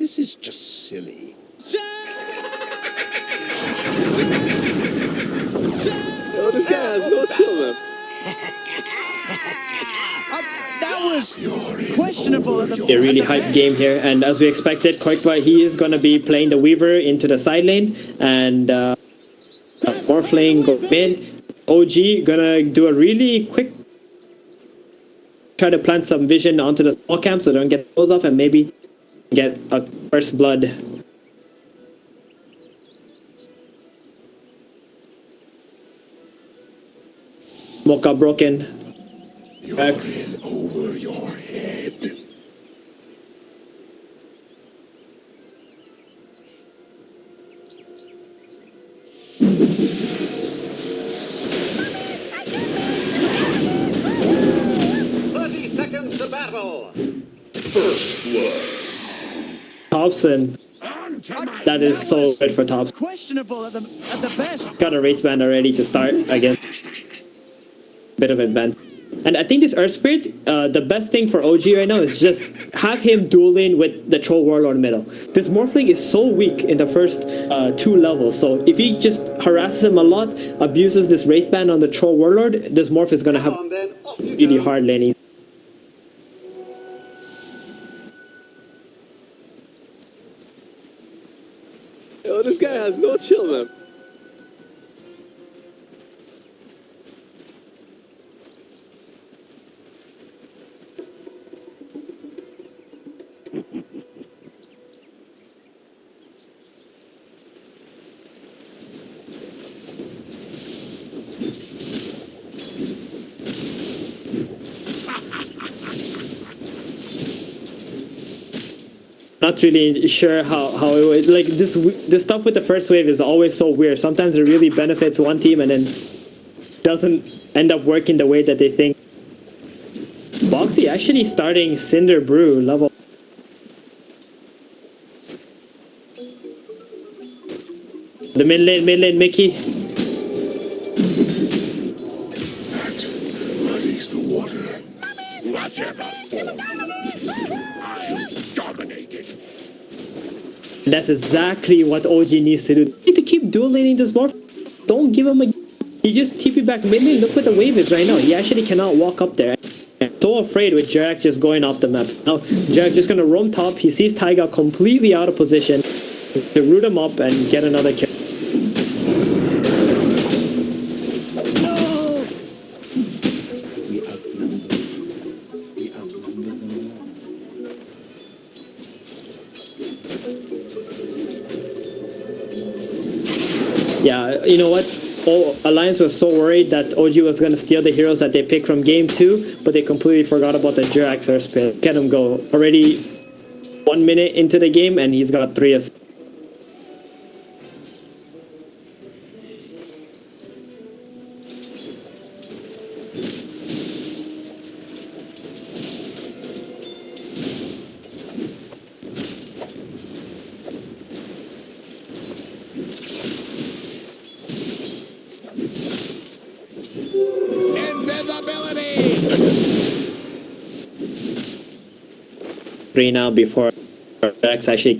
This is just silly. Oh, this guy has no chill, man. That was questionable. A really hyped game here, and as we expected, Koikva, he is going to be playing the Weaver into the side lane, and Morphling go mid. OG gonna do a really quick try to plant some vision onto the small camp so they don't get those off and maybe get a first blood. Smoke got broken. X. Over your head. Seconds to battle. First blood. Thompson. That is so good for Thompson. Questionable at the best. Got a Wraith Band already to start, I guess. Bit of advance. And I think this Earth Spirit, the best thing for OG right now is just have him dueling with the Troll Warlord middle. This Morphling is so weak in the first 2 levels, so if he just harasses him a lot, abuses this Wraith Band on the Troll Warlord, this Morph is going to have really hard laning. Oh, this guy has no chill, man. Not really sure how it would, like this stuff with the first wave is always so weird. Sometimes it really benefits one team and then doesn't end up working the way that they think. Boxy actually starting Cinder Brew level. The mid lane, Mickey. That muddies the water. Whatever form, I'll dominate it. That's exactly what OG needs to do. You need to keep dual laning this morph. Don't give him a... He just TP back mid lane. Look what the wave is right now. He actually cannot walk up there. So afraid with Jarak just going off the map. Now Jarak just gonna roam top. He sees Taiga completely out of position to root him up and get another kill. Yeah, you know what? Alliance was so worried that OG was going to steal the heroes that they picked from game 2, but they completely forgot about the Jirax Earth Spirit. Look at him go. Already 1 minute into the game and he's got 3 assists. Now before Rex actually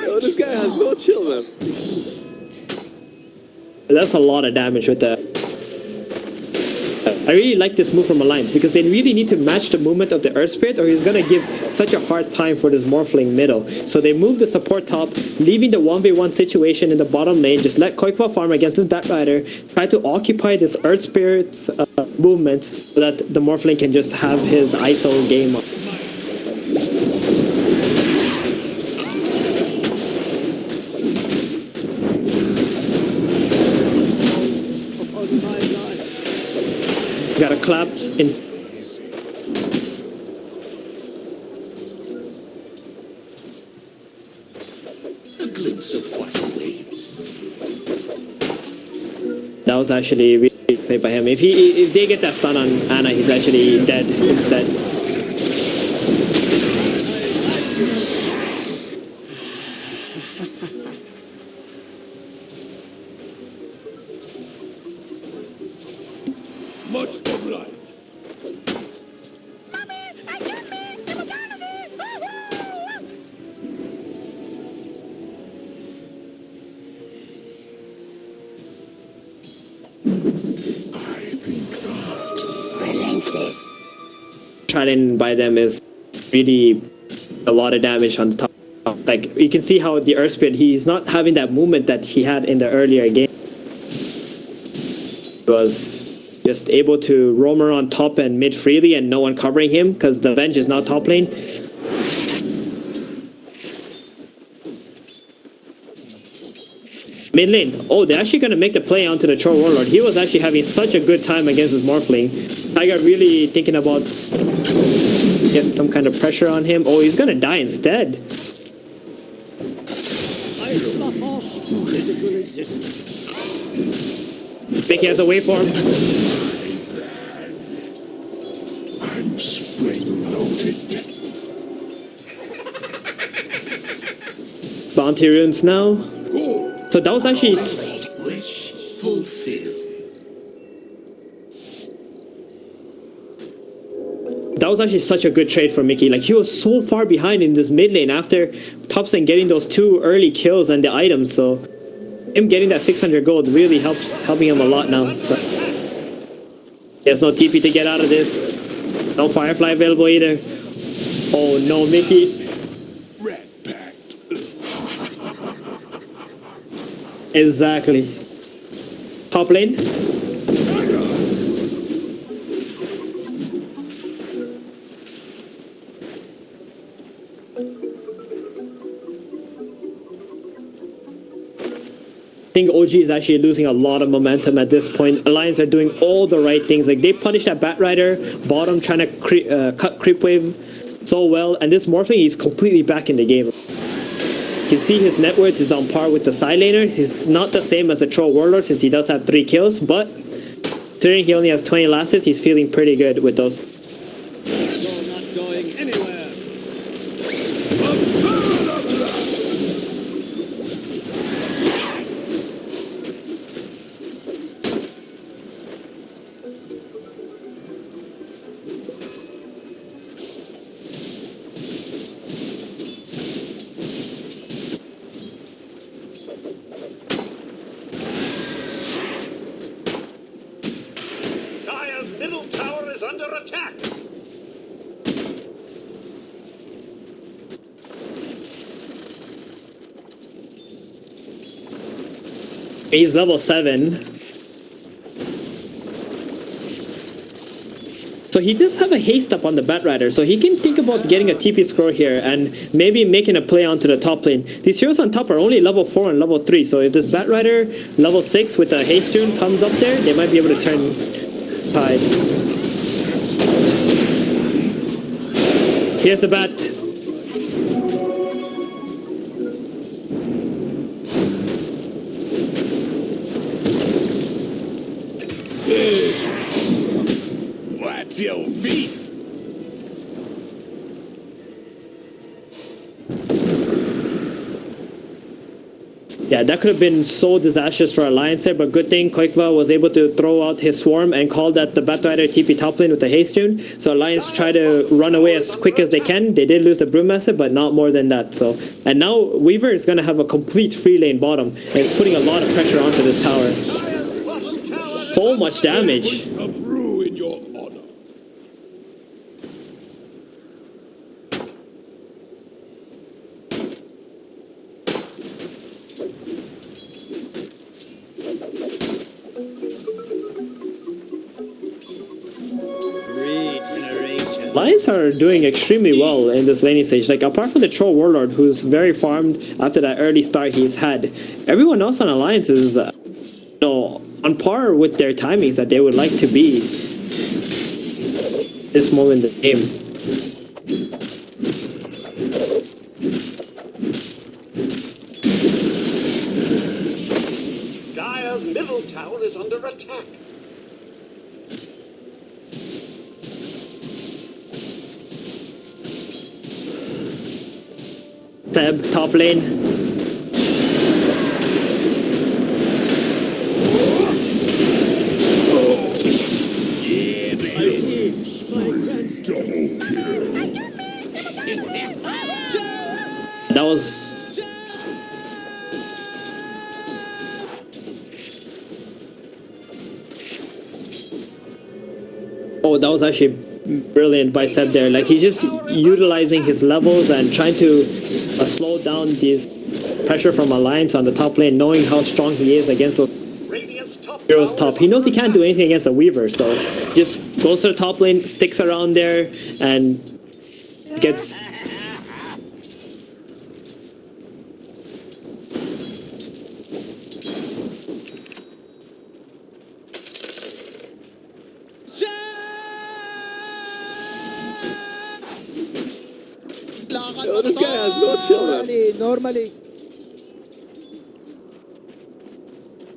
Oh, this guy has no chill, man. that's a lot of damage with that. I really like this move from Alliance because they really need to match the movement of the Earth Spirit or he's gonna give such a hard time for this Morphling middle. So they move the support top, leaving the 1v1 situation in the bottom lane. Just let Koikva farm against his Batrider, try to occupy this Earth Spirit's movement so that the Morphling can just have his ISO game up. Got a clap in. A glimpse of what awaits. that was actually really played by him. If they get that stun on Ana, he's actually dead instead. Much obliged. Relentless. Trident by them is really a lot of damage on the top. Like you can see how the Earth Spirit, he's not having that movement that he had in the earlier game. He was just able to roam around top and mid freely and no one covering him because the Venge is now top lane. Mid lane. Oh, they're actually going to make the play onto the Troll Warlord. He was actually having such a good time against his Morphling. I got really thinking about getting some kind of pressure on him. Oh, he's going to die instead. Think he has a waveform. I'm spring-loaded. Bounty runes now. So that was actually... Wish fulfilled. That was actually such a good trade for Mickey. Like, he was so far behind in this mid lane after Topson getting those 2 early kills and the items, so him getting that 600 gold really helping him a lot now. So. There's no TP to get out of this. No Firefly available either. Oh no, Mickey. Rat packed. Exactly. Top lane. I think OG is actually losing a lot of momentum at this point. Alliance are doing all the right things. Like, they punished that Batrider bottom, trying to cut creep wave so well, and this Morphling, he's completely back in the game. You can see his net worth is on par with the side laners. He's not the same as the Troll Warlord since he does have 3 kills, but considering he only has 20 last hits, he's feeling pretty good with those. You're not going anywhere. Middle tower is under attack. He's level 7. So he does have a haste up on the Batrider, so he can think about getting a TP scroll here and maybe making a play onto the top lane. These heroes on top are only level 4 and level 3, so if this Batrider level 6 with a haste rune comes up there, they might be able to turn tide. Here's the bat. Watch your feet. Yeah, that could have been so disastrous for Alliance there, but good thing Koikva was able to throw out his swarm and call that the Batrider TP top lane with the haste rune. So Alliance try to run away as quick as they can. They did lose the Brewmaster, but not more than that. So, and now Weaver is going to have a complete free lane bottom, and it's putting a lot of pressure onto this tower. So much damage. A brew in your honor. Alliance are doing extremely well in this laning stage. Like, apart from the Troll Warlord, who's very farmed after that early start he's had, everyone else on Alliance is on par with their timings that they would like to be this moment in this game. Dire's middle tower is under attack. Seb, top lane. That was... Oh, that was actually brilliant by Seb there. Like, he's just utilizing his levels and trying to slow down this pressure from Alliance on the top lane, knowing how strong he is against those heroes top. He knows he can't do anything against the Weaver, so just goes to the top lane, sticks around there, and gets... Oh, this guy has no children. Normally.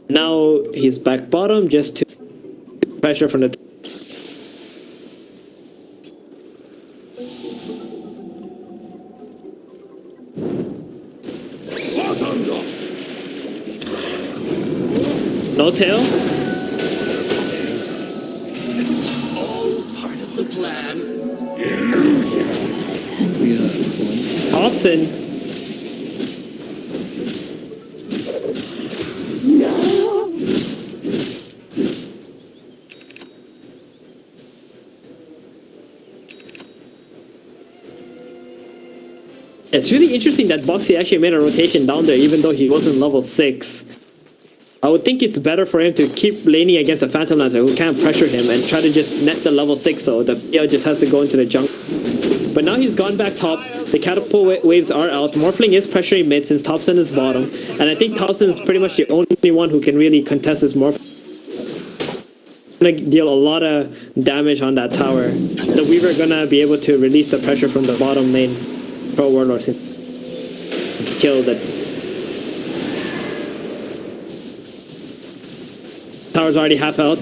Now he's back bottom just to pressure from the... No tail. All part of the plan. Hobson. It's really interesting that Boxy actually made a rotation down there even though he wasn't level 6. I would think it's better for him to keep laning against a Phantom Lancer who can't pressure him and try to just net the level 6 so the PL just has to go into the junk. But now he's gone back top, the catapult waves are out, Morphling is pressuring mid since Thompson is bottom, and I think Thompson is pretty much the only one who can really contest this Morph. Gonna deal a lot of damage on that tower. The Weaver gonna be able to release the pressure from the bottom lane. Pro Warlords kill the tower's already half out.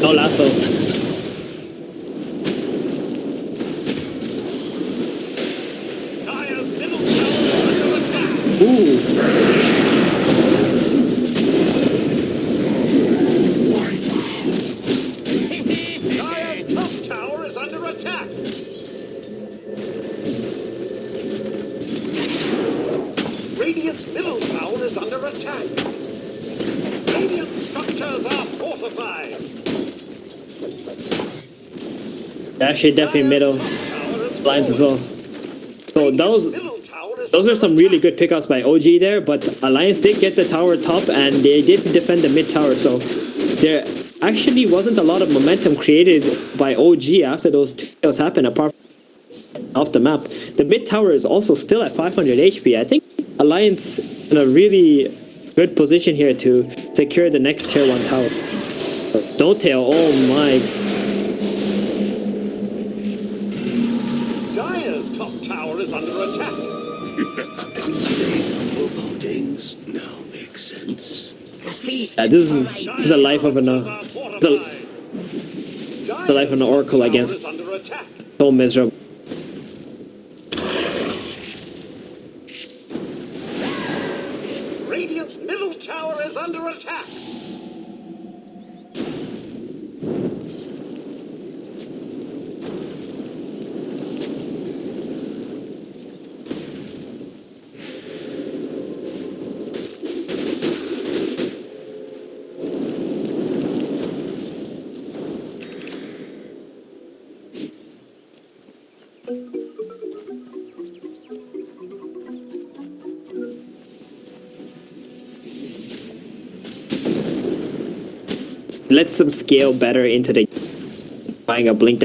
No lasso. Dire's middle tower under attack. Ooh. Dire's top tower is under attack. Radiant's middle tower is under attack. Radiant structures are fortified. Actually, definitely middle lines as well. So those are some really good pickups by OG there, but Alliance did get the tower top and they did defend the mid tower, so there actually wasn't a lot of momentum created by OG after those two kills happened apart from off the map. The mid tower is also still at 500 HP. I think Alliance in a really good position here to secure the next tier 1 tower. No tail, oh my. Dire's top tower is under attack. Forebodings now make sense. A feast. This is the life of the life of an Oracle against Is under attack. so miserable. Radiant's middle tower is under attack. Let them scale better into the buying a blink.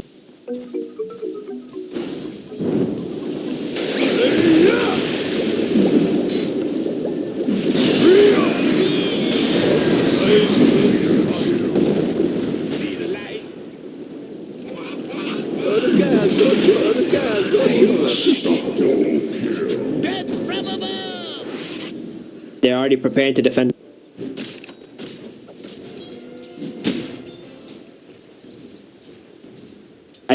Oh, this guy has no children. This guy has no children. Death from above! They're already preparing to defend. I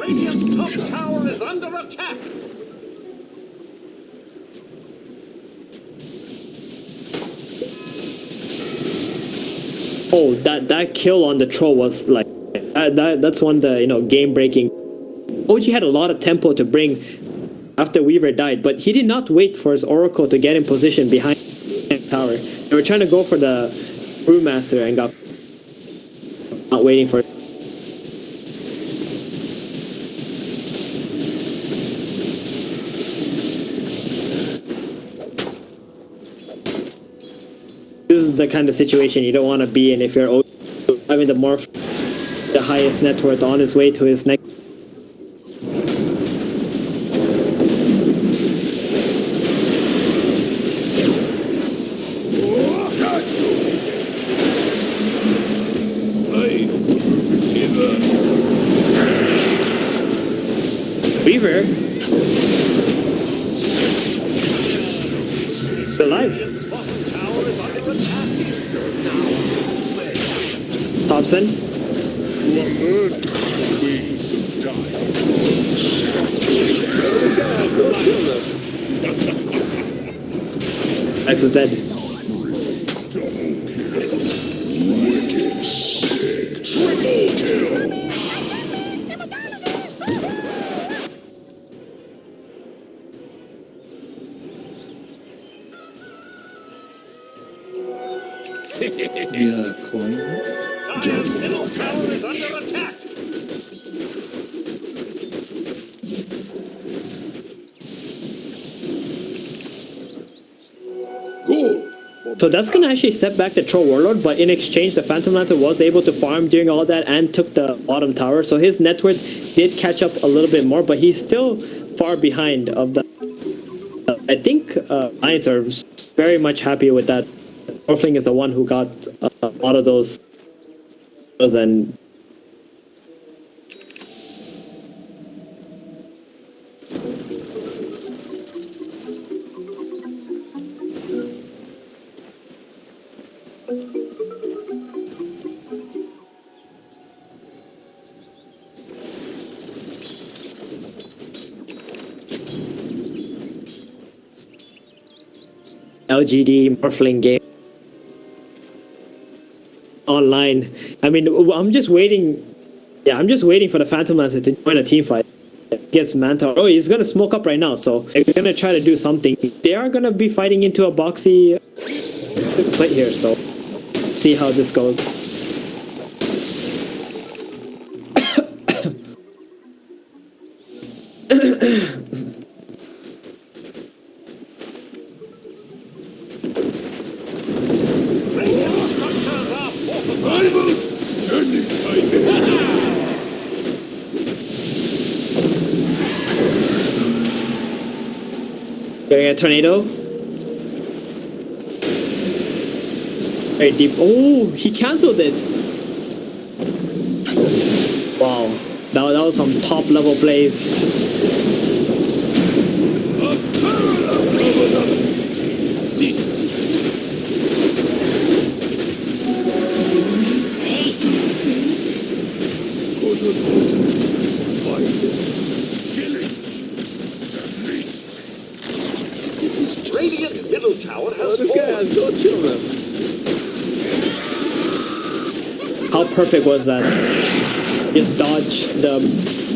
Radiant's top tower is under attack. Oh, that kill on the troll was like that's one of the game breaking. OG had a lot of tempo to bring after Weaver died, but he did not wait for his Oracle to get in position behind the tower. They were trying to go for the Brewmaster and got not waiting for it. This is the kind of situation you don't want to be in if you're having the morph, the highest net worth, on his way to his next. Weaver? Still alive. Radiant's bottom tower is under attack. Thompson? You are earned ways of dying. X is dead. Wicked sick. Triple kill. Yeah, coin. Dire's middle tower is under attack. Gold. So that's gonna actually set back the Troll Warlord, but in exchange the Phantom Lancer was able to farm during all that and took the bottom tower, so his net worth did catch up a little bit more, but he's still far behind of the... I think Lions are very much happy with that. Morphling is the one who got a lot of those and LGD Morphling game online. I mean, I'm just waiting. Yeah, I'm just waiting for the Phantom Lancer to join a team fight against Manta. Oh, he's gonna smoke up right now, so they're gonna try to do something. They are gonna be fighting into a boxy plate here, so see how this goes. Radiant structures are fortified. Rivals. Any kind. Getting a tornado. Very deep. Oh, he cancelled it. Wow, that was some top level plays. Haste! Radiant's middle tower has This guy fallen. has no children. How perfect was that? Just dodge the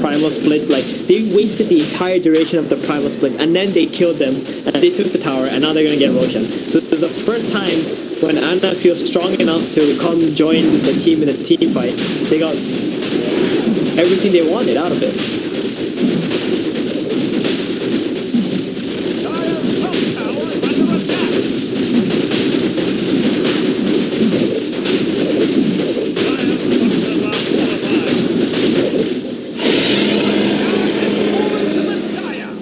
primal split. Like, they wasted the entire duration of the primal split, and then they killed them, and they took the tower, and now they're gonna get Roshan. So this is the first time when Anna feels strong enough to come join the team in a team fight. They got everything they wanted out of it. Dire's top tower is under attack. Dire's structures are fortified. Has fallen to the Dire.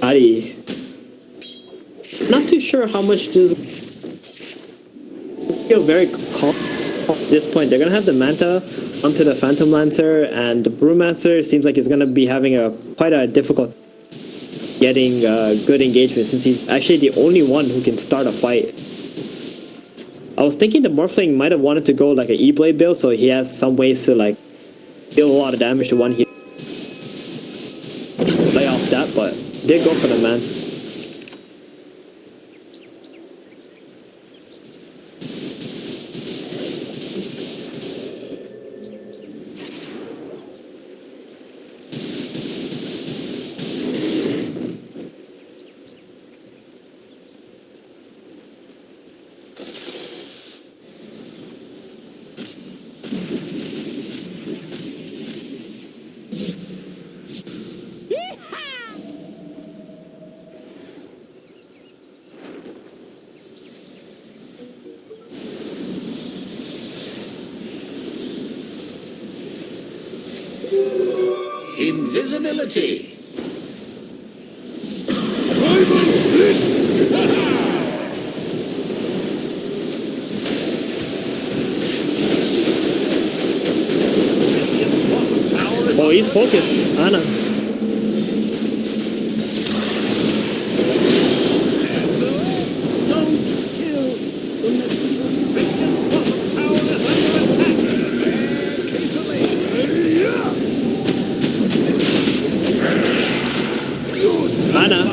Adi. Not too sure how much this feel very calm at this point. They're gonna have the Manta onto the Phantom Lancer, and the Brewmaster seems like he's gonna be having quite a difficult getting good engagement, since he's actually the only one who can start a fight. I was thinking the Morphling might have wanted to go like an E-Blade build, so he has some ways to like deal a lot of damage to one hero. Lay off that, but did go for the man. Invisibility. Oh, he's focused. Anna. Anna.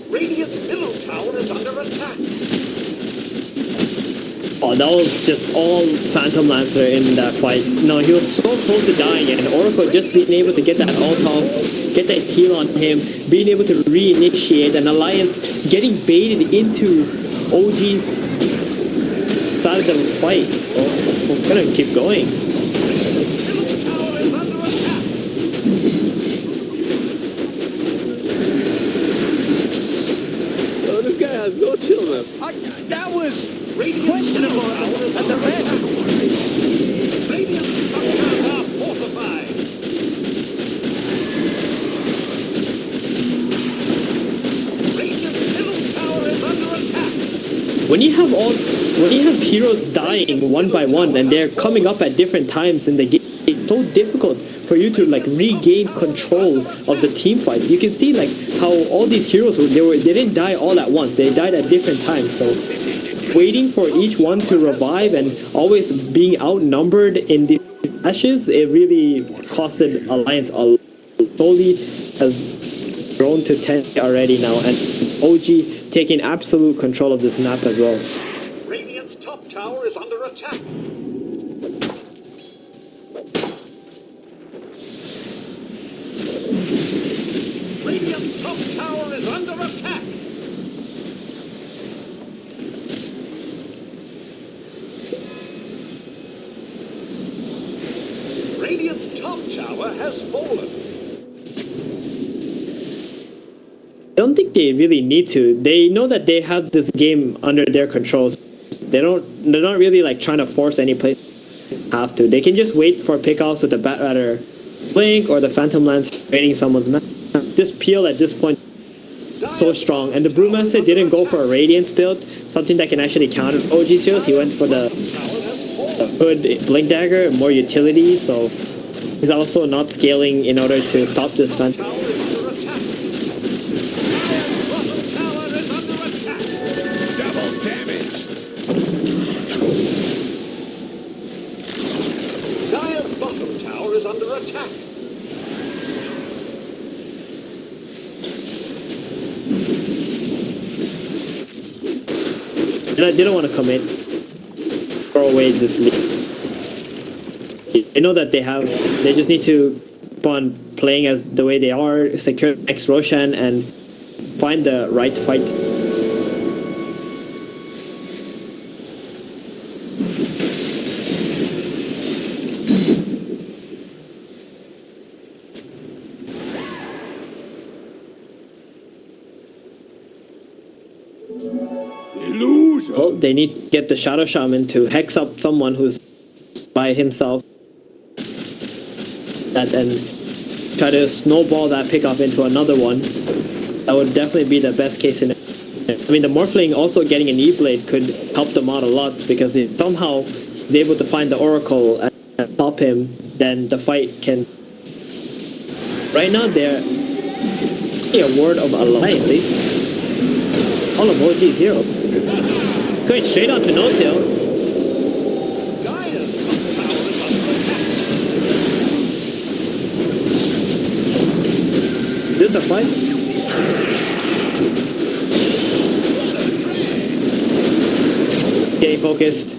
Radiant's middle tower is under attack. Oh, that was just all Phantom Lancer in that fight. No, he was so close to dying, and Oracle just being able to get that ult off, get that heal on him, being able to reinitiate an alliance, getting baited into OG's side of the fight. Oh, we're gonna keep going. Middle tower is under attack. Oh, this guy has no chill, man. That was Radiant's middle tower is under attack. Radiant structures are fortified. Radiant's middle tower is under attack. When you have heroes dying one by one and they're coming up at different times in the game, it's so difficult for you to like regain control of the team fight. You can see like how all these heroes they didn't die all at once. They died at different times. So waiting for each one to revive and always being outnumbered in the ashes, it really costed Alliance a lot. Slowly has grown to 10 already now, and OG taking absolute control of this map as well. Radiant's top tower is under attack. Radiant's top tower is under attack. Radiant's top tower has fallen. I don't think they really need to. They know that they have this game under their control. They're not really like trying to force any place have to. They can just wait for pick-offs with the Batrider Blink or the Phantom Lance raiding someone's map. This peel at this point so strong, and the Brewmaster didn't go for a Radiance build, something that can actually counter OG heroes. He went for the Hood Blink Dagger, more utility, so he's also not scaling in order to stop this Phantom. Tower is under attack. double damage. Dire's bottom tower is under attack. They don't want to commit, throw away this lead. They know that they just need to keep on playing as the way they are, secure next Roshan, and find the right fight. Illusion. Oh, they need to get the Shadow Shaman to hex up someone who's by himself. And then try to snowball that pickup into another one. That would definitely be the best case scenario. I mean, the Morphling also getting an E-Blade could help them out a lot, because if somehow he's able to find the Oracle and stop him, then the fight can... Right now, they're a word of alliance. All of OG's hero. Going straight on to no-tail. Dyer's top tower is under attack. This is a fight. Getting focused.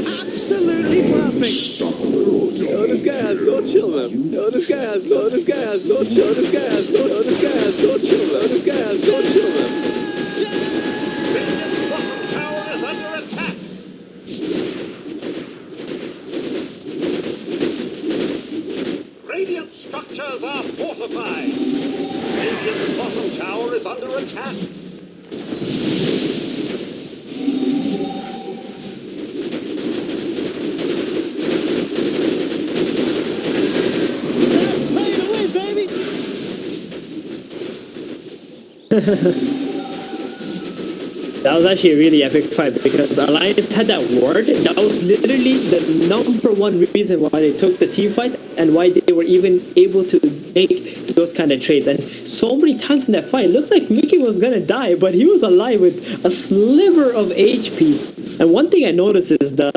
Absolutely perfect. No, this guy has no chill, man. No, this guy has no chill. This guy has no chill, man. This guy has no chill, man. Radiant's bottom tower is under attack. Radiant structures are fortified. Radiant's bottom tower is under attack. That was actually a really epic fight, because Alliance had that ward. That was literally the number one reason why they took the team fight and why they were even able to make those kind of trades. And so many times in that fight, it looked like Mickey was gonna die, but he was alive with a sliver of HP. And one thing I noticed is the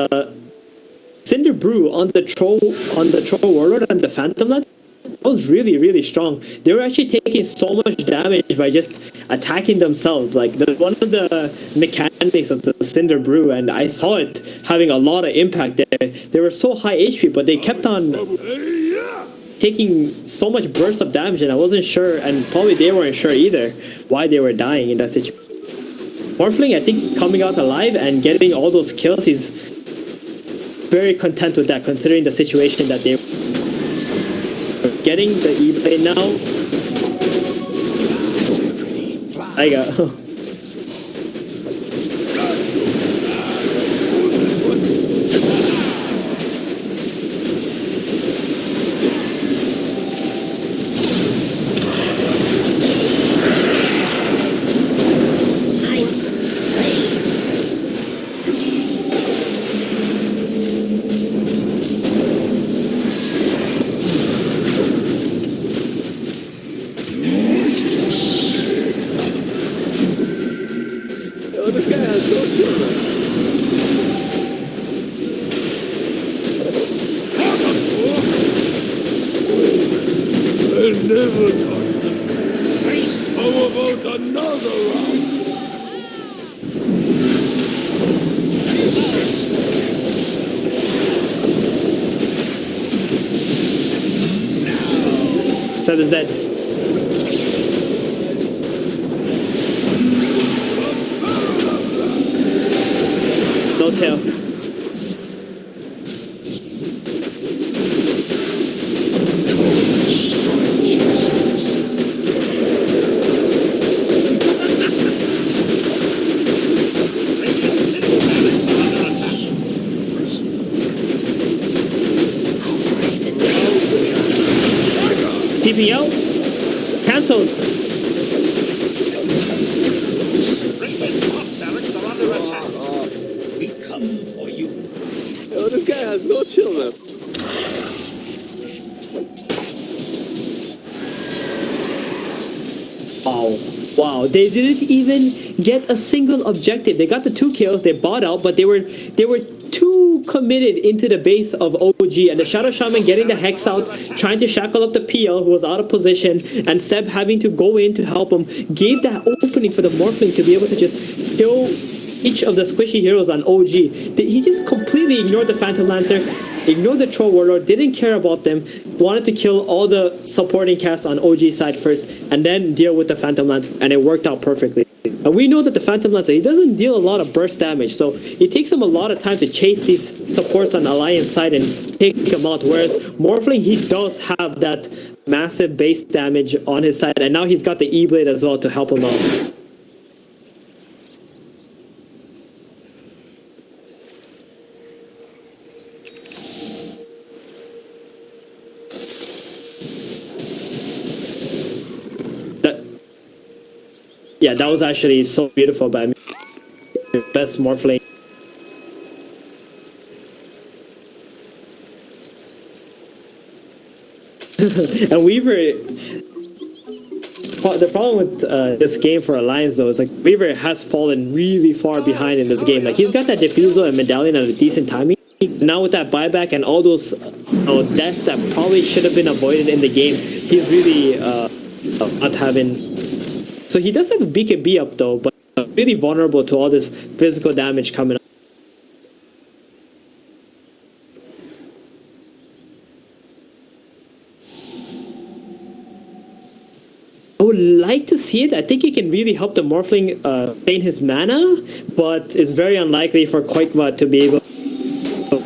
Cinder Brew on the Troll Warlord and the Phantom Lance was really, really strong. They were actually taking so much damage by just attacking themselves. Like, one of the mechanics of the Cinder Brew, and I saw it having a lot of impact there. They were so high HP, but they kept on taking so much burst of damage, and I wasn't sure, and probably they weren't sure either, why they were dying in that situation. Morphling, I think, coming out alive and getting all those kills, he's very content with that, considering the situation that they were getting the E-Blade now. I go. Never touch the face. How about another round? Seth is dead. No tail. TPO? Cancelled. Radiant's top barracks are under attack. We come for you. Yo, this guy has no chill, man. Wow, they didn't even get a single objective. They got the 2 kills, they bought out, but they were too committed into the base of OG, and the Shadow Shaman getting the Hex out, trying to shackle up the PL who was out of position, and Seb having to go in to help him, gave that opening for the Morphling to be able to just kill each of the squishy heroes on OG. He just completely ignored the Phantom Lancer, ignored the Troll Warlord, didn't care about them, wanted to kill all the supporting cast on OG side first, and then deal with the Phantom Lancer, and it worked out perfectly. And we know that the Phantom Lancer, he doesn't deal a lot of burst damage, so it takes him a lot of time to chase these supports on Alliance side and take them out, whereas Morphling, he does have that massive base damage on his side, and now he's got the E-Blade as well to help him out. Yeah, that was actually so beautiful by me. Best Morphling. And Weaver, the problem with this game for Alliance though is like Weaver has fallen really far behind in this game. Like he's got that Diffusal and Medallion at a decent timing. Now with that buyback and all those deaths that probably should have been avoided in the game, he's really not having. So he does have a BKB up though, but really vulnerable to all this physical damage coming up. I would like to see it. I think he can really help the Morphling gain his mana, but it's very unlikely for Koikva to be able.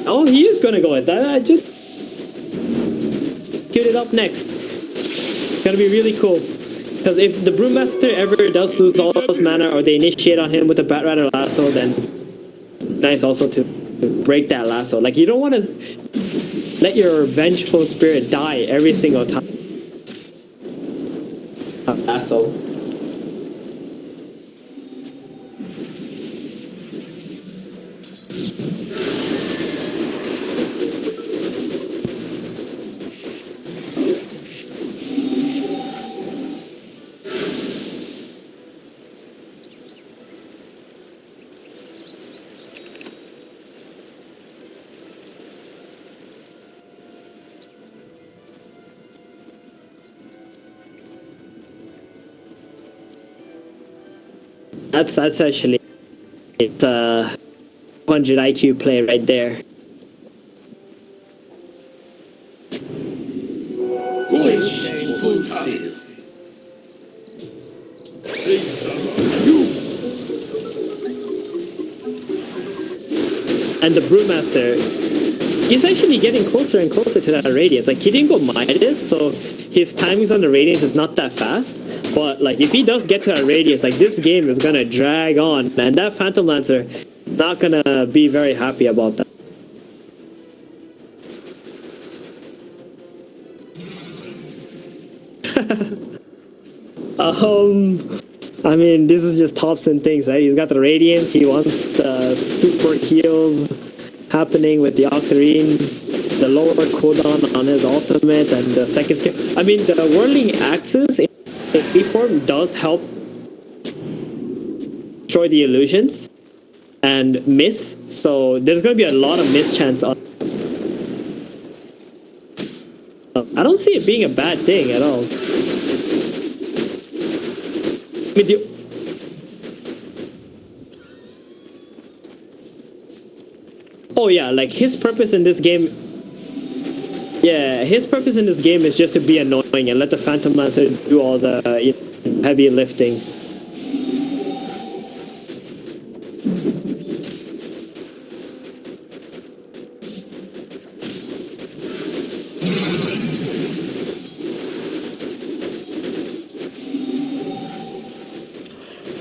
Oh, he is gonna go at that. I just queued it up next. It's gonna be really cool. Because if the Brewmaster ever does lose all those mana, or they initiate on him with a Batrider Lasso, then nice also to break that lasso. Like you don't want to let your vengeful spirit die every single time. Lasso. That's actually it's a 100 IQ play right there. Wish fulfilled. And the Brewmaster, he's actually getting closer and closer to that radius. Like he didn't go Midas, so his timings on the radius is not that fast. But like if he does get to that radius, like this game is gonna drag on, and that Phantom Lancer not gonna be very happy about that. I mean, this is just Thompson things, right? He's got the Radiance, he wants the super heals happening with the Octarine, the lower cooldown on his ultimate, and the second skill. I mean, the Whirling Axes in form does help destroy the illusions and miss, so there's going to be a lot of miss chance on. I don't see it being a bad thing at all. I mean, oh yeah, like his purpose in this game. Yeah, his purpose in this game is just to be annoying and let the Phantom Lancer do all the heavy lifting.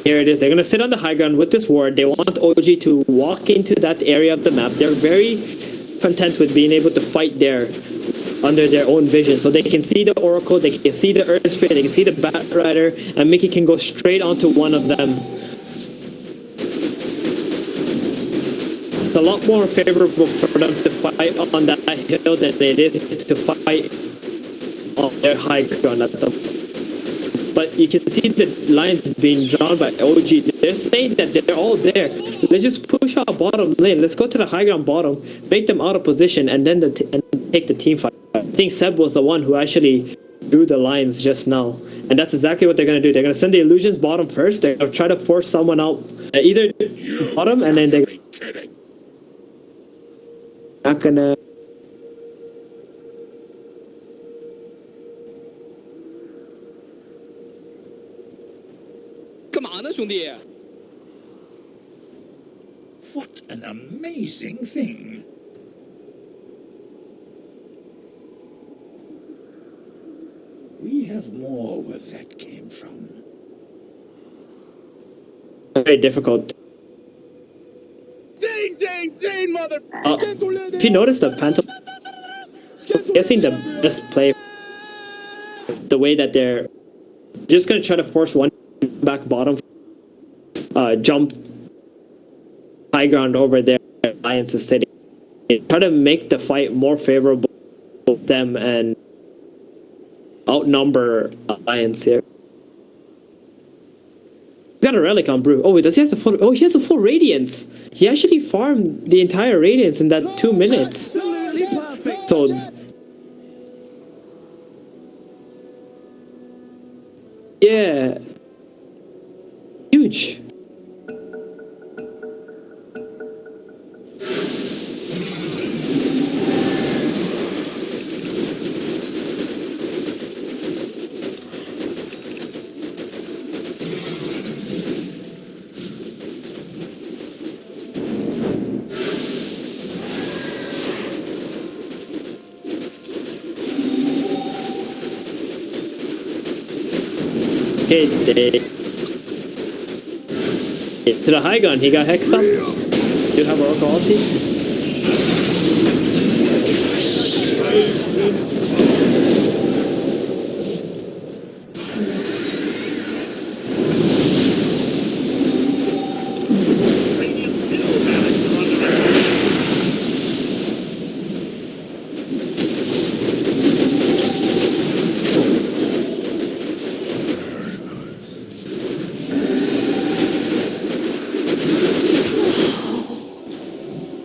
Here it is. They're going to sit on the high ground with this ward. They want OG to walk into that area of the map. They're very content with being able to fight there under their own vision. So they can see the Oracle, they can see the Earth Spirit, they can see the Batrider, and Mickey can go straight onto one of them. It's a lot more favorable for them to fight on that hill than they did to fight on their high ground at the but you can see the lines being drawn by OG. They're saying that they're all there. Let's just push our bottom lane. Let's go to the high ground bottom, make them out of position, and then and take the team fight. I think Seb was the one who actually drew the lines just now, and that's exactly what they're gonna do. They're gonna send the illusions bottom first. They're gonna try to force someone out, either bottom, and then they're not gonna. What an amazing thing. We have more where that came from. Very difficult. Ding, ding, ding, mother. If you notice the Phantom, guessing the best play, the way that they're just gonna try to force one back bottom, jump high ground over there. Alliance is sitting. Try to make the fight more favorable to them and outnumber Alliance here. He's got a relic on Brew. Oh, wait, does he have the full? Oh, he has a full Radiance. He actually farmed the entire Radiance in that 2 minutes. Absolutely perfect. So, yeah, huge. Okay, to the high gun, he got hexed up. Do you have Oracle ulti?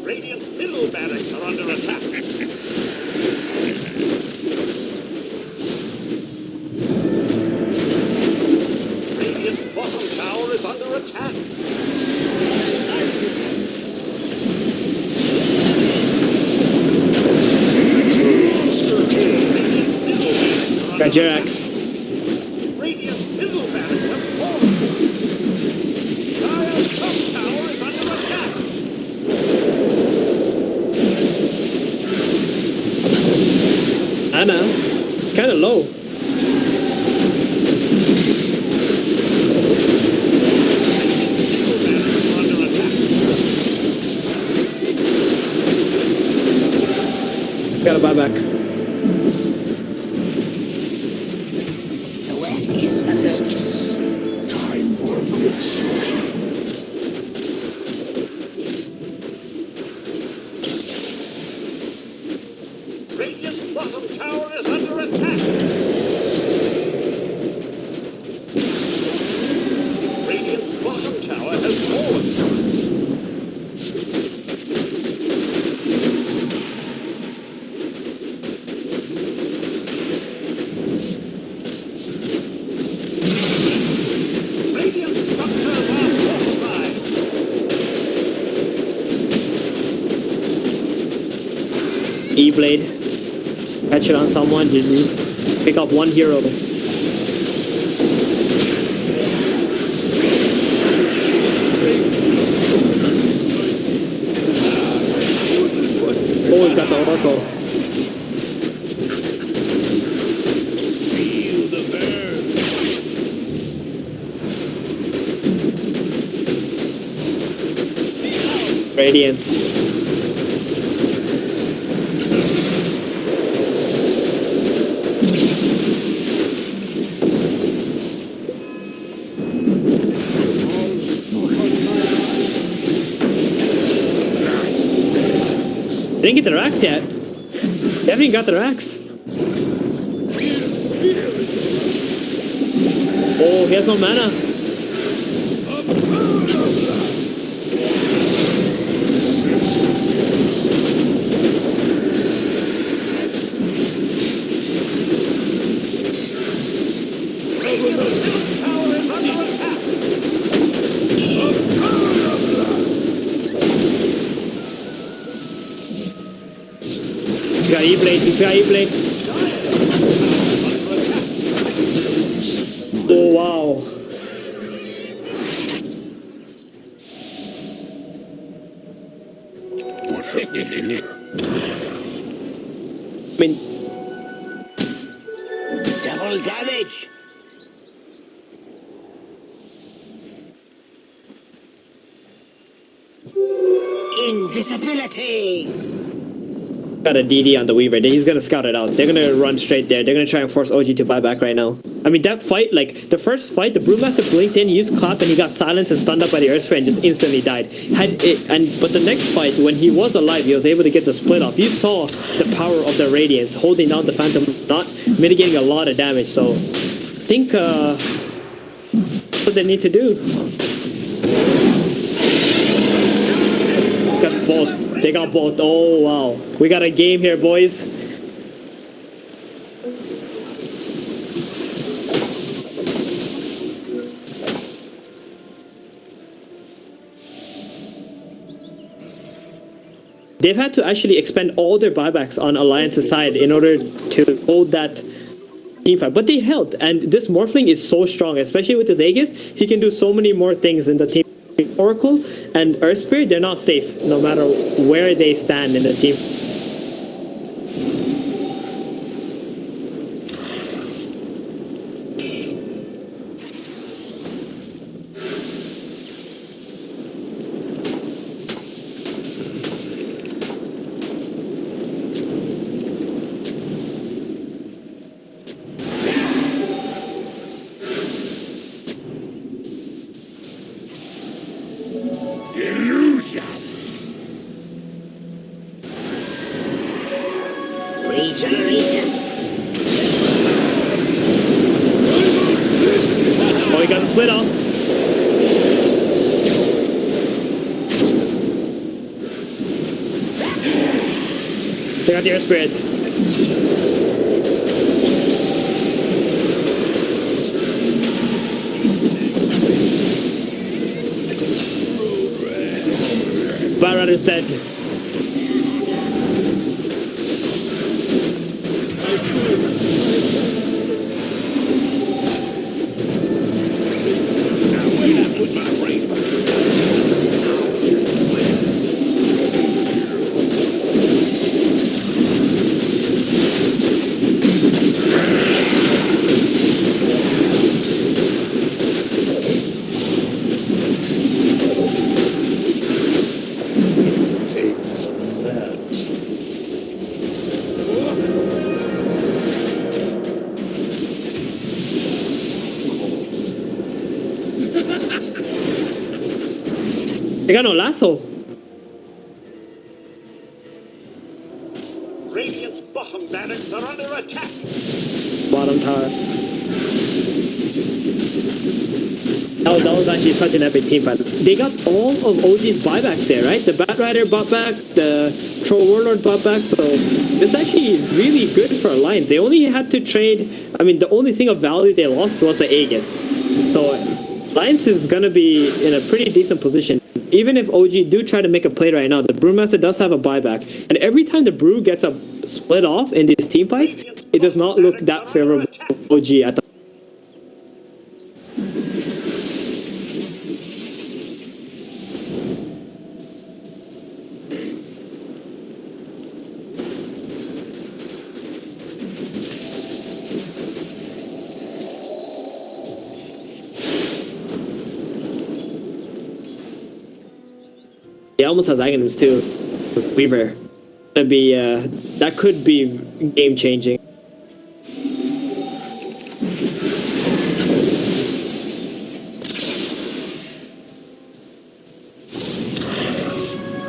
Radiant's middle barracks are under attack. Radiant's bottom tower is under attack. Got your axe. Radiant's middle barracks have fallen. Dire's top tower is under attack. Anna, kind of low. Gotta buy back. The left is sundered. Time for a good sword. Radiant's bottom tower is under attack. Radiant's bottom tower has fallen. Radiant structures are fortified. E-Blade. Catch it on someone. GG. Pick up one hero. Oh, we got the Oracle. Feel the burn. Radiance. They didn't get their axe yet. They haven't even got their axe. Oh, he has no mana. Tower is under attack. He's got E-Blade. He's got E-Blade. Oh, wow. What have we here? I mean, Double damage. Invisibility. got a DD on the Weaver. He's gonna scout it out. They're gonna run straight there. They're gonna try and force OG to buy back right now. I mean, that fight, like, the first fight, the Brewmaster blinked in, used Clap, and he got silenced and stunned up by the Earth Spray and just instantly died. But the next fight, when he was alive, he was able to get the split off. You saw the power of the Radiance, holding down the Phantom, not mitigating a lot of damage. So, I think, what they need to do. Got both. They got both. Oh, wow. We got a game here, boys. They've had to actually expend all their buybacks on Alliance's side in order to hold that team fight. But they held, and this Morphling is so strong, especially with his Aegis. He can do so many more things in the team. Oracle and Earth Spirit, they're not safe no matter where they stand in the team. Regeneration. Oh, he got the split off. They got the Earth Spirit. Baron is dead. They got no lasso. Radiant's bottom barracks are under attack. Bottom tower. That was actually such an epic team fight. They got all of OG's buybacks there, right? The Bat Rider bought back, the Troll Warlord bought back, so it's actually really good for Alliance. They only had to trade, I mean, the only thing of value they lost was the Aegis. So Alliance is gonna be in a pretty decent position. Even if OG do try to make a play right now, the Brewmaster does have a buyback. And every time the Brew gets a split off in these team fights, it does not look that favorable to OG at the He almost has Aghanim's too. With Weaver. That'd be that could be game changing.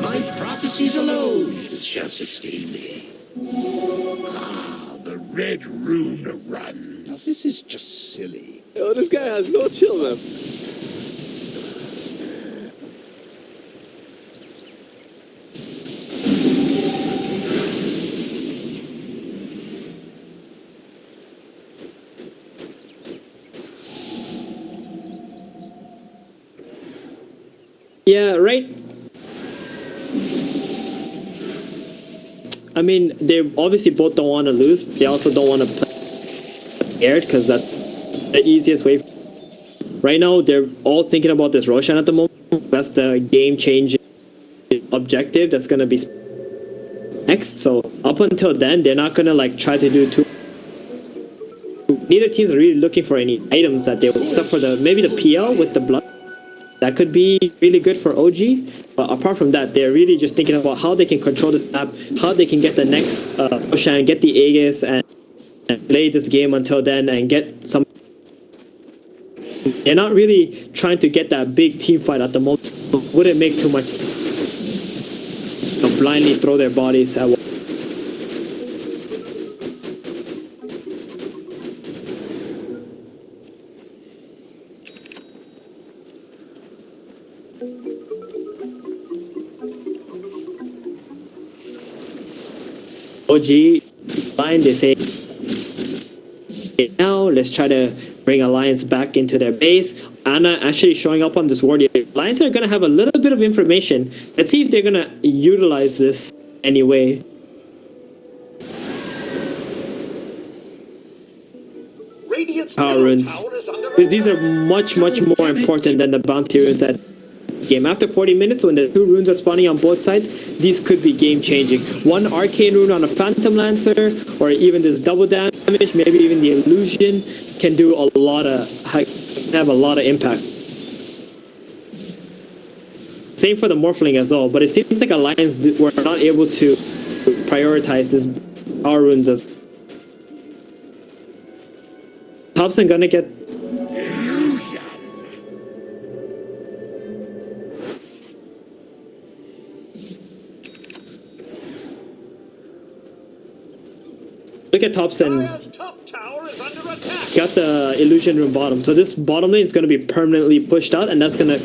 My prophecies alone shall sustain me. Ah, the red rune run. Now, this is just silly. Yo, this guy has no chill, man. Yeah, right. I mean, they obviously both don't want to lose. But they also don't want to play scared because that's the easiest way. Right now, they're all thinking about this Roshan at the moment. That's the game-changing objective that's going to be next. So up until then, they're not going to like try to do too. Neither teams are really looking for any items that they except for the maybe the PL with the blood. That could be really good for OG, but apart from that, they're really just thinking about how they can control the map, how they can get the next Roshan, get the Aegis, and play this game until then and get some. They're not really trying to get that big team fight at the moment. Wouldn't make too much sense to blindly throw their bodies at. OG line, they say now let's try to bring Alliance back into their base. Anna actually showing up on this ward. Alliance are going to have a little bit of information. Let's see if they're going to utilize this anyway. Power runes. These are much more important than the bounty runes at game. After 40 minutes, when the two runes are spawning on both sides, these could be game changing. One arcane rune on a Phantom Lancer, or even this double damage, maybe even the illusion, can do a lot of have a lot of impact. Same for the Morphling as well, but it seems like Alliance were not able to prioritize this power runes as. Thompson gonna get. Look at Thompson. Got the illusion room bottom. So this bottom lane is going to be permanently pushed out, and that's going to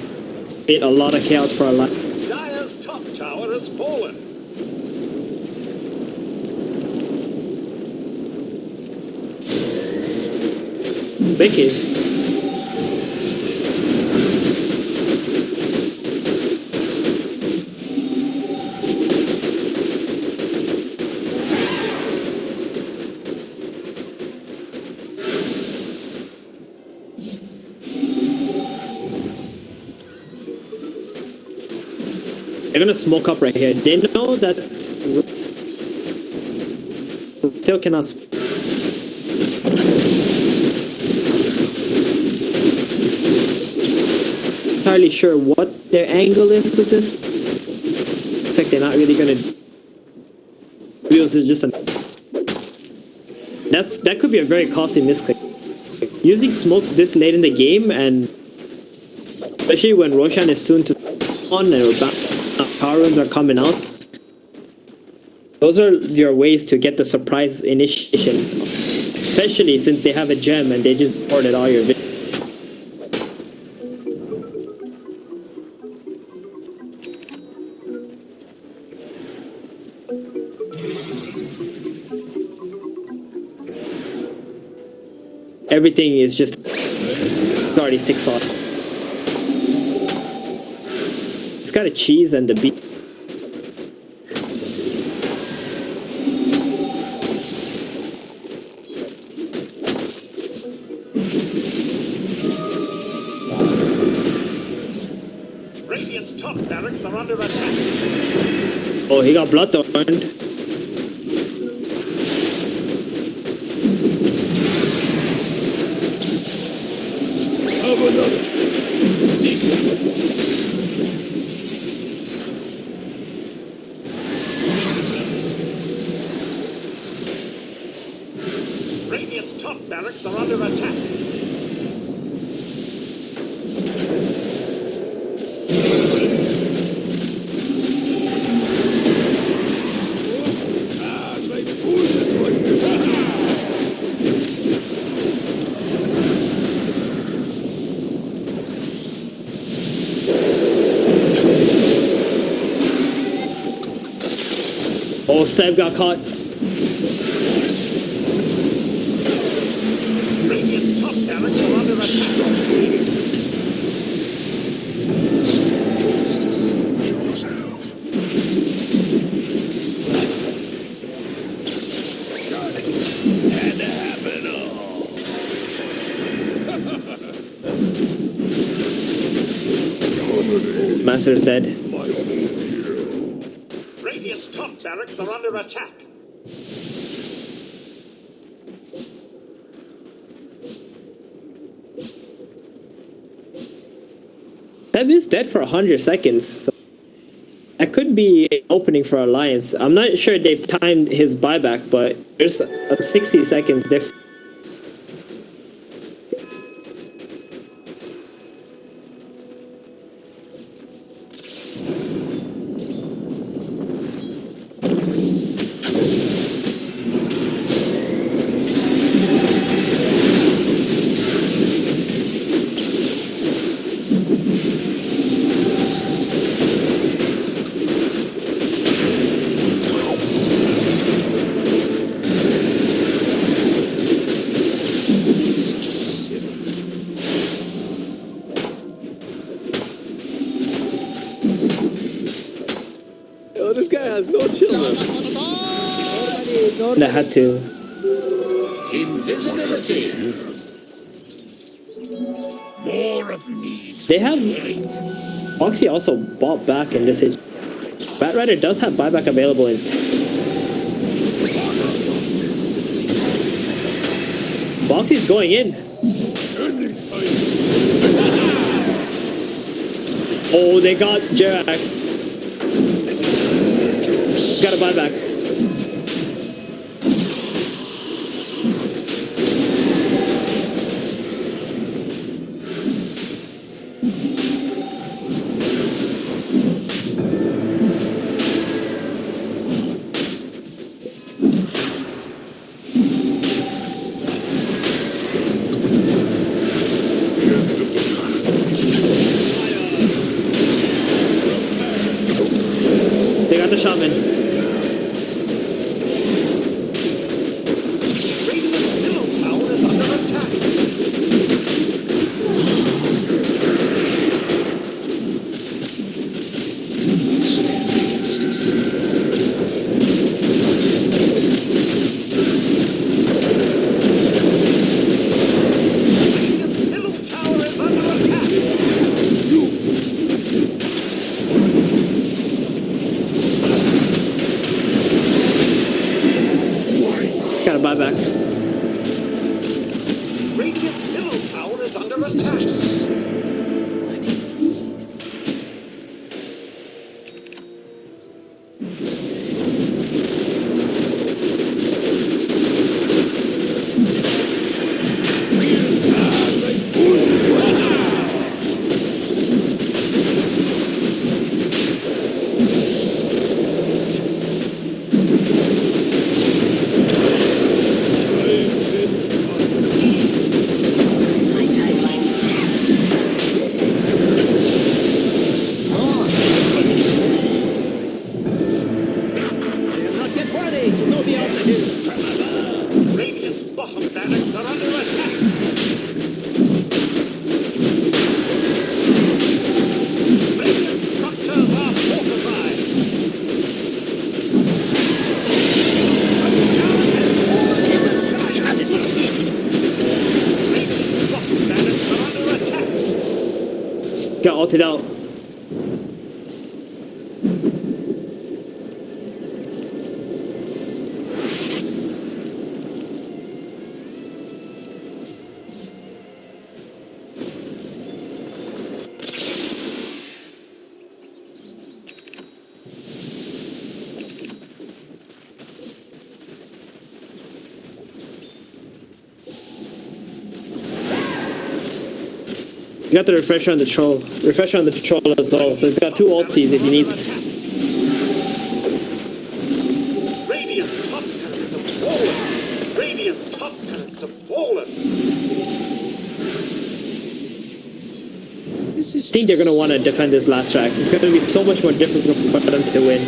create a lot of chaos for our line. Dire's top tower has fallen. Wicked. They're gonna smoke up right here. They know that still cannot. Entirely sure what their angle is with this. Looks like they're not really gonna. Wheels is just a. That could be a very costly misclick. Using smokes this late in the game, and especially when Roshan is soon to on and power runes are coming out. Those are your ways to get the surprise initiation, especially since they have a gem and they just boarded all your vision. Everything is just already 6 off. It's got a cheese and the beef. Radiant's top barracks are under attack. Oh, he got bloodthorned. Have another. Radiant's top barracks are under attack. Oh, Seb got caught. Radiant's top barracks are under attack. Had to happen all. Master's dead. Radiant's top barracks are under attack. Seb is dead for 100 seconds. So that could be an opening for Alliance. I'm not sure they've timed his buyback, but there's a 60 seconds difference. Yo, this guy has no children. That had to. Invisibility. More of me. They have. Oxy also bought back in this. Batrider does have buyback available in. Boxy's going in. Oh, they got Jerax. Got a buyback. They got the shaman. Radiant's middle tower is under attack. Radiant's middle tower is under attack. Got a buyback. Radiant's middle tower is under attack. My timeline snaps. I am not yet worthy to know the altitude. Radiant's bottom barracks are under attack. Radiant structures are fortified. Radiant's bottom barracks are under attack. Got ulted out. You got the refresher on the troll. Refresher on the troll as well. So it's got two ultis if you need. Radiant's top barracks have fallen. Radiant's top barracks have fallen. I think they're going to want to defend this last tracks. It's going to be so much more difficult for them to win.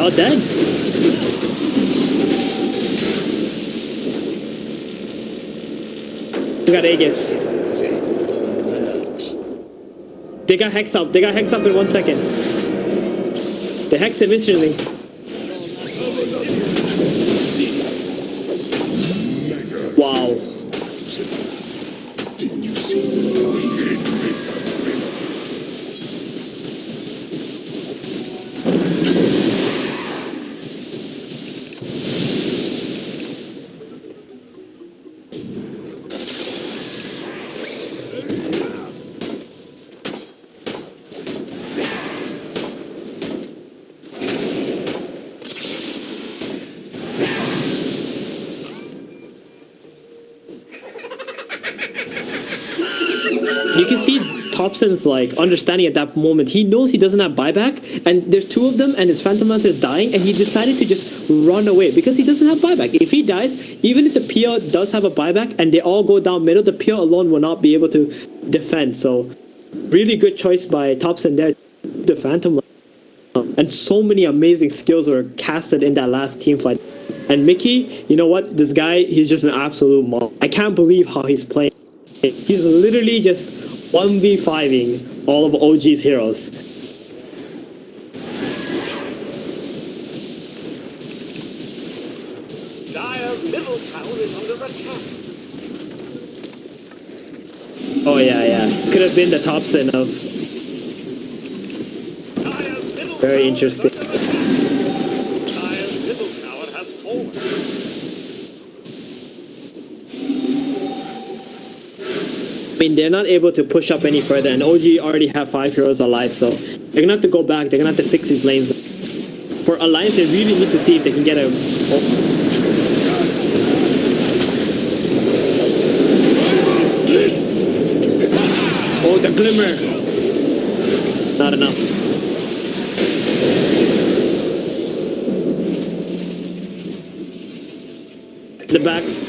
all dead. We got Aegis. They got Hex up. They got Hex up in 1 second. They Hex him instantly. Wow. You can see Thompson's like understanding at that moment. He knows he doesn't have buyback, and there's two of them, and his Phantom Lancer is dying, and he decided to just run away because he doesn't have buyback. If he dies, even if the PO does have a buyback and they all go down middle, the PO alone will not be able to defend. So, really good choice by Thompson there. The Phantom Lancer. And so many amazing skills were casted in that last team fight. And Mickey, you know what? This guy, he's just an absolute monster. I can't believe how he's playing. He's literally just 1v5ing all of OG's heroes. Dire's middle tower is under attack. Oh yeah. Could have been the Thompson of... Dire's middle Very tower interesting. is under attack. Dire's middle tower has fallen. I mean, they're not able to push up any further, and OG already have 5 heroes alive, so they're gonna have to go back. They're gonna have to fix these lanes. For Alliance, they really need to see if they can get a... Oh, the Glimmer! Not enough. The backs.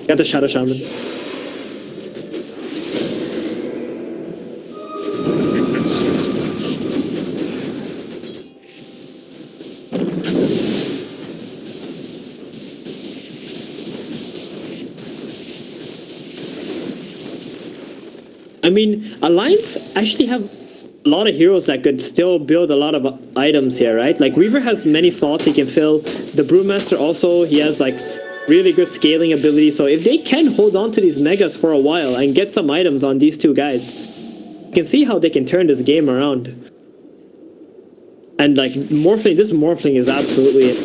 Got the Shadow Shaman. I mean, Alliance actually have a lot of heroes that could still build a lot of items here, right? Like, Reaver has many slots he can fill. The Brewmaster also, he has, like, really good scaling ability. So if they can hold on to these megas for a while and get some items on these two guys, you can see how they can turn this game around. And, like, Morphling, this Morphling is absolutely it.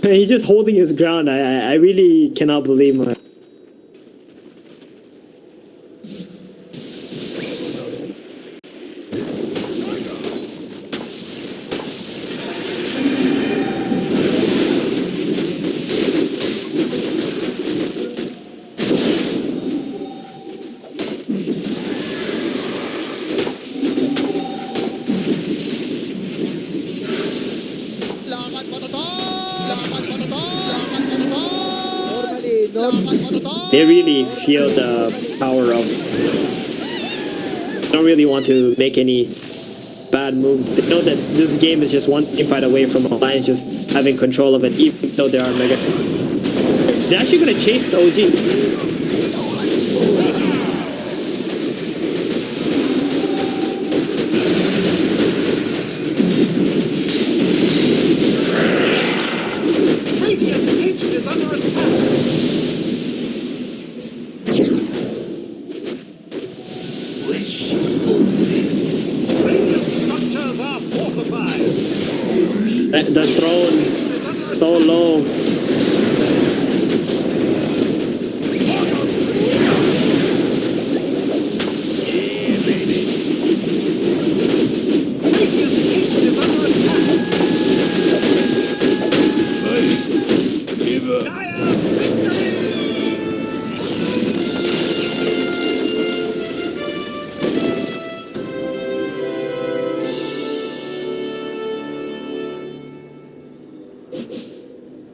He's just holding his ground. I really cannot believe my... They really feel the power of... Don't really want to make any bad moves. They know that this game is just one team fight away from Alliance just having control of it, even though they are mega. They're actually gonna chase OG. Radiant's ancient is under attack. Radiant structures are fortified. The throne so low.